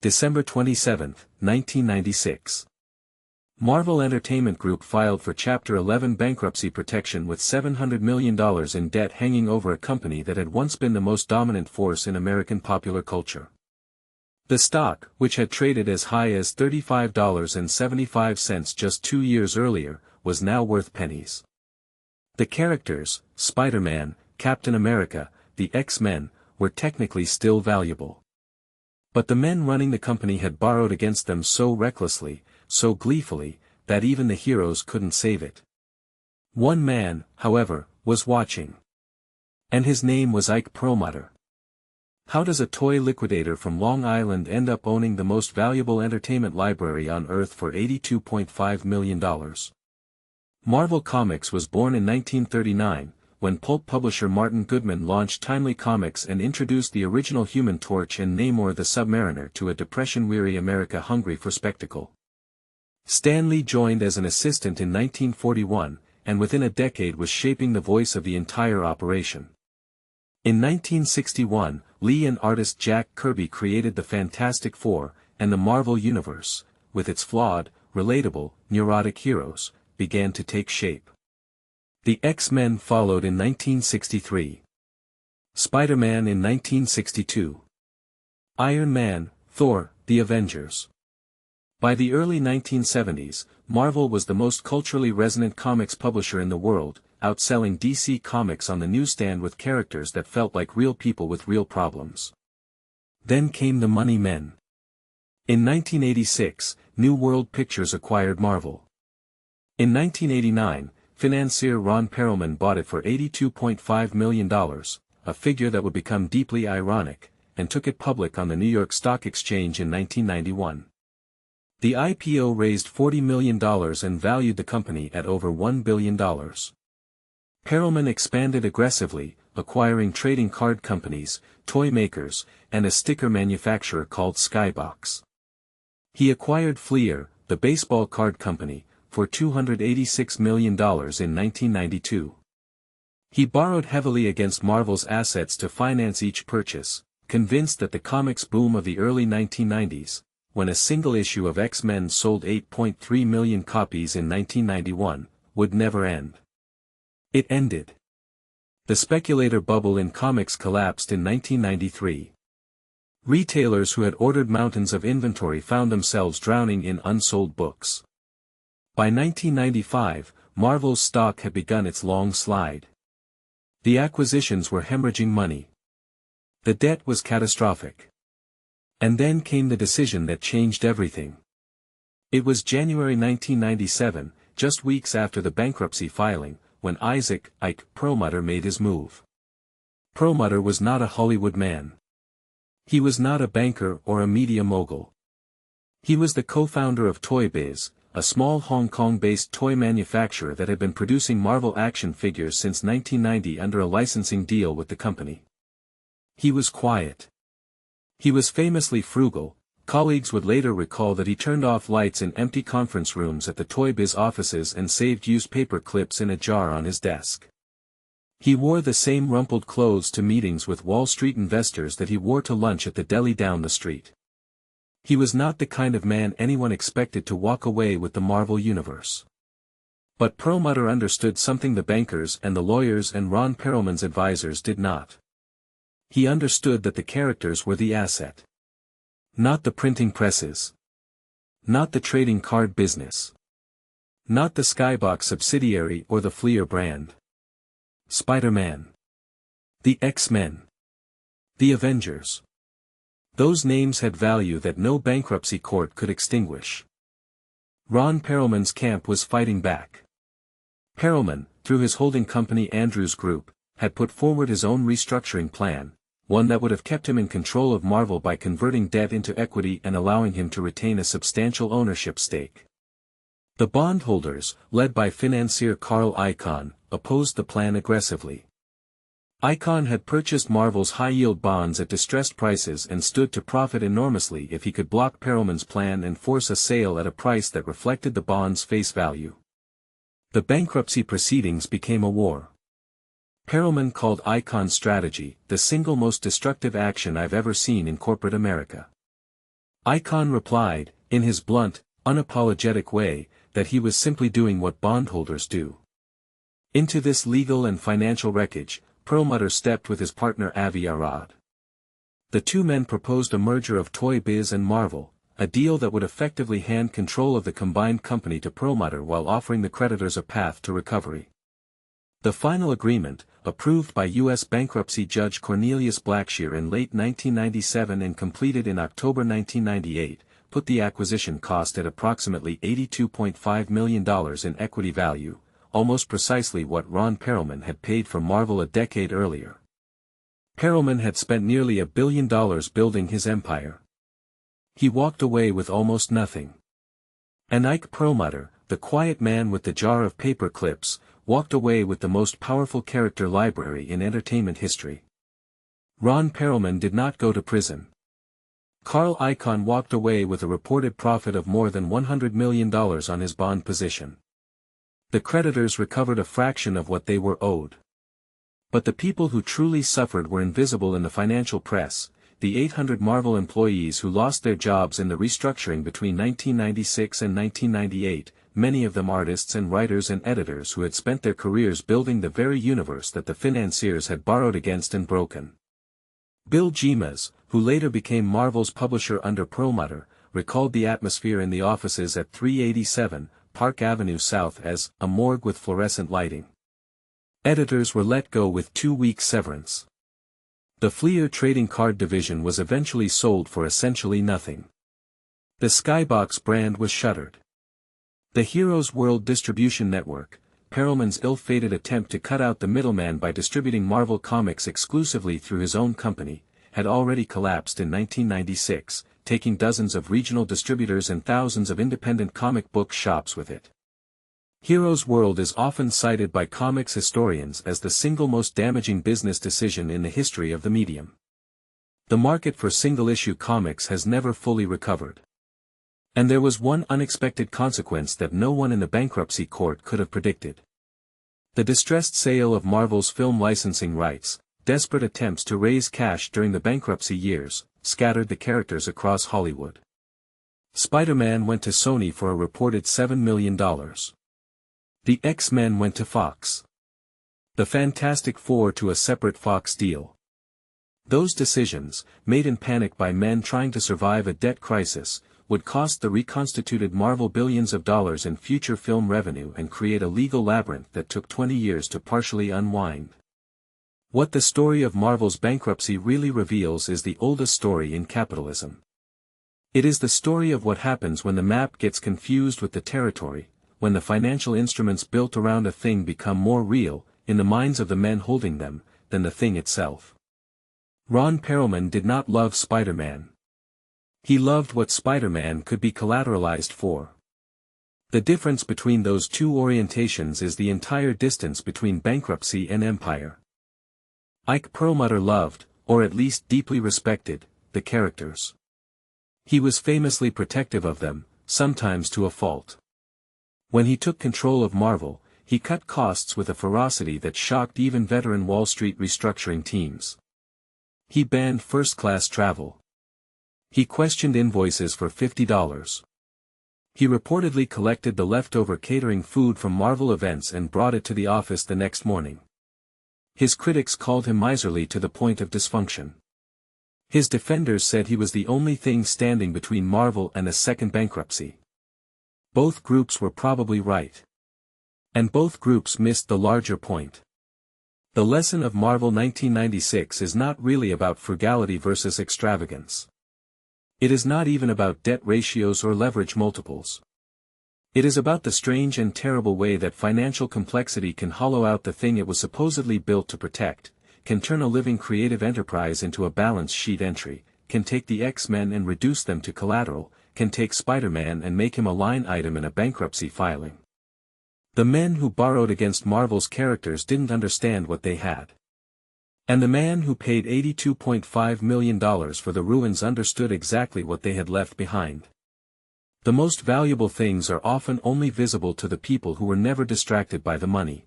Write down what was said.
December 27, 1996. Marvel Entertainment Group filed for Chapter 11 bankruptcy protection with $700 million in debt hanging over a company that had once been the most dominant force in American popular culture. The stock, which had traded as high as $35.75 just 2 years earlier, was now worth pennies. The characters, Spider-Man, Captain America, the X-Men, were technically still valuable. But the men running the company had borrowed against them so recklessly, so gleefully, that even the heroes couldn't save it. One man, however, was watching. And his name was Ike Perlmutter. How does a toy liquidator from Long Island end up owning the most valuable entertainment library on Earth for $82.5 million? Marvel Comics was born in 1939, when pulp publisher Martin Goodman launched Timely Comics and introduced the original Human Torch and Namor the Submariner to a depression-weary America hungry for spectacle. Stan Lee joined as an assistant in 1941, and within a decade was shaping the voice of the entire operation. In 1961, Lee and artist Jack Kirby created the Fantastic Four, and the Marvel Universe, with its flawed, relatable, neurotic heroes, began to take shape. The X-Men followed in 1963. Spider-Man in 1962. Iron Man, Thor, The Avengers. By the early 1970s, Marvel was the most culturally resonant comics publisher in the world, outselling DC Comics on the newsstand with characters that felt like real people with real problems. Then came the money men. In 1986, New World Pictures acquired Marvel. In 1989, financier Ron Perlman bought it for $82.5 million, a figure that would become deeply ironic, and took it public on the New York Stock Exchange in 1991. The IPO raised $40 million and valued the company at over $1 billion. Perlman expanded aggressively, acquiring trading card companies, toy makers, and a sticker manufacturer called Skybox. He acquired Fleer, the baseball card company, for $286 million in 1992. He borrowed heavily against Marvel's assets to finance each purchase, convinced that the comics boom of the early 1990s, when a single issue of X-Men sold 8.3 million copies in 1991, would never end. It ended. The speculator bubble in comics collapsed in 1993. Retailers who had ordered mountains of inventory found themselves drowning in unsold books. By 1995, Marvel's stock had begun its long slide. The acquisitions were hemorrhaging money. The debt was catastrophic. And then came the decision that changed everything. It was January 1997, just weeks after the bankruptcy filing, when Ike Perlmutter made his move. Perlmutter was not a Hollywood man. He was not a banker or a media mogul. He was the co-founder of Toy Biz, a small Hong Kong-based toy manufacturer that had been producing Marvel action figures since 1990 under a licensing deal with the company. He was quiet. He was famously frugal. Colleagues would later recall that he turned off lights in empty conference rooms at the Toy Biz offices and saved used paper clips in a jar on his desk. He wore the same rumpled clothes to meetings with Wall Street investors that he wore to lunch at the deli down the street. He was not the kind of man anyone expected to walk away with the Marvel Universe. But Perlmutter understood something the bankers and the lawyers and Ron Perlman's advisors did not. He understood that the characters were the asset. Not the printing presses. Not the trading card business. Not the Skybox subsidiary or the Fleer brand. Spider-Man. The X-Men. The Avengers. Those names had value that no bankruptcy court could extinguish. Ron Perlman's camp was fighting back. Perlman, through his holding company Andrews Group, had put forward his own restructuring plan, one that would have kept him in control of Marvel by converting debt into equity and allowing him to retain a substantial ownership stake. The bondholders, led by financier Carl Icahn, opposed the plan aggressively. Icahn had purchased Marvel's high-yield bonds at distressed prices and stood to profit enormously if he could block Perlman's plan and force a sale at a price that reflected the bonds' face value. The bankruptcy proceedings became a war. Perlman called Icahn's strategy the single most destructive action I've ever seen in corporate America. Icahn replied, in his blunt, unapologetic way, that he was simply doing what bondholders do. Into this legal and financial wreckage, Perlmutter stepped with his partner Avi Arad. The two men proposed a merger of Toy Biz and Marvel, a deal that would effectively hand control of the combined company to Perlmutter while offering the creditors a path to recovery. The final agreement, approved by U.S. bankruptcy judge Cornelius Blackshear in late 1997 and completed in October 1998, put the acquisition cost at approximately $82.5 million in equity value, almost precisely what Ron Perelman had paid for Marvel a decade earlier. Perelman had spent nearly $1 billion building his empire. He walked away with almost nothing. And Ike Perlmutter, the quiet man with the jar of paper clips, walked away with the most powerful character library in entertainment history. Ron Perelman did not go to prison. Carl Icahn walked away with a reported profit of more than $100 million on his bond position. The creditors recovered a fraction of what they were owed. But the people who truly suffered were invisible in the financial press, the 800 Marvel employees who lost their jobs in the restructuring between 1996 and 1998, many of them artists and writers and editors who had spent their careers building the very universe that the financiers had borrowed against and broken. Bill Gimas, who later became Marvel's publisher under Perlmutter, recalled the atmosphere in the offices at 387 Park Avenue South as a morgue with fluorescent lighting. Editors were let go with 2-week severance. The Fleer trading card division was eventually sold for essentially nothing. The Skybox brand was shuttered. The Heroes World Distribution Network, Perelman's ill-fated attempt to cut out the middleman by distributing Marvel Comics exclusively through his own company, had already collapsed in 1996, taking dozens of regional distributors and thousands of independent comic book shops with it. Heroes World is often cited by comics historians as the single most damaging business decision in the history of the medium. The market for single-issue comics has never fully recovered. And there was one unexpected consequence that no one in the bankruptcy court could have predicted. The distressed sale of Marvel's film licensing rights, desperate attempts to raise cash during the bankruptcy years, scattered the characters across Hollywood. Spider-Man went to Sony for a reported $7 million. The X-Men went to Fox. The Fantastic Four to a separate Fox deal. Those decisions, made in panic by men trying to survive a debt crisis, would cost the reconstituted Marvel billions of dollars in future film revenue and create a legal labyrinth that took 20 years to partially unwind. What the story of Marvel's bankruptcy really reveals is the oldest story in capitalism. It is the story of what happens when the map gets confused with the territory, when the financial instruments built around a thing become more real, in the minds of the men holding them, than the thing itself. Ron Perelman did not love Spider-Man. He loved what Spider-Man could be collateralized for. The difference between those two orientations is the entire distance between bankruptcy and empire. Ike Perlmutter loved, or at least deeply respected, the characters. He was famously protective of them, sometimes to a fault. When he took control of Marvel, he cut costs with a ferocity that shocked even veteran Wall Street restructuring teams. He banned first-class travel. He questioned invoices for $50. He reportedly collected the leftover catering food from Marvel events and brought it to the office the next morning. His critics called him miserly to the point of dysfunction. His defenders said he was the only thing standing between Marvel and a second bankruptcy. Both groups were probably right. And both groups missed the larger point. The lesson of Marvel 1996 is not really about frugality versus extravagance. It is not even about debt ratios or leverage multiples. It is about the strange and terrible way that financial complexity can hollow out the thing it was supposedly built to protect, can turn a living creative enterprise into a balance sheet entry, can take the X-Men and reduce them to collateral, can take Spider-Man and make him a line item in a bankruptcy filing. The men who borrowed against Marvel's characters didn't understand what they had. And the man who paid $82.5 million for the ruins understood exactly what they had left behind. The most valuable things are often only visible to the people who were never distracted by the money.